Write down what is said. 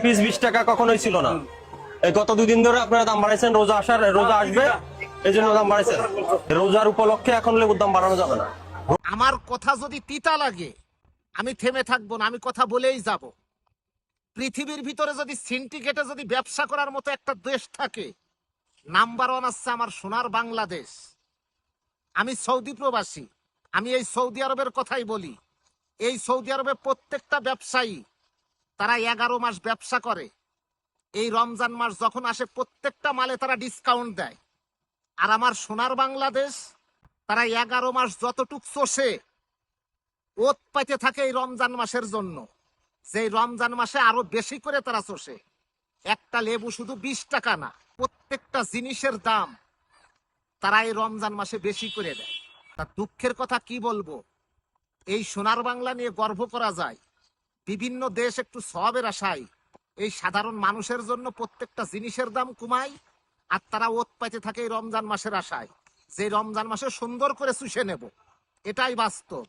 Piece 20 টাকা কখনোই ছিল না। এই গত 2 দিন ধরে আপনারা দাম বাড়াইছেন, রোজা আসবে এই জন্য দাম বাড়াইছেন। রোজার উপলক্ষে এখন লেবুর দাম বাড়ানো যাবে না। আমার কথা যদি তিতা লাগে আমি থেমে থাকবো না, আমি কথা বলেই যাব। পৃথিবীর ভিতরে যদি সিন্ডিকেটে যদি ব্যবসা করার মতো একটা দেশ থাকে, নাম্বার 1 আছে আমার সোনার বাংলাদেশ। আমি সৌদি প্রবাসী, আমি এই সৌদি আরবের কথাই বলি। এই সৌদি আরবে প্রত্যেকটা ব্যবসায়ী তারা 11 মাস ব্যবসা করে। এই রমজান মাস যখন আসে প্রত্যেকটা মালে তারা ডিসকাউন্ট দেয়। আর আমার সোনার বাংলাদেশ তারা 11 মাস যতটুক চষে ওত পাইতে থাকে এই রমজান মাসের জন্য, যে রমজান মাসে আরো বেশি করে তারা চষে। একটা লেবু শুধু 20 টাকা না, প্রত্যেকটা জিনিসের দাম তারা এই রমজান মাসে বেশি করে দেয়। তা দুঃখের কথা কি বলবো, এই সোনার বাংলা নিয়ে গর্ব করা যায়। বিভিন্ন দেশ একটু সওয়াবের আশায় এই সাধারণ মানুষের জন্য প্রত্যেকটা জিনিসের দাম কমায়, আর তারা ওত পাইতে থাকে এই রমজান মাসের আশায়, যে রমজান মাসে সুন্দর করে চুষে নেব। এটাই বাস্তব।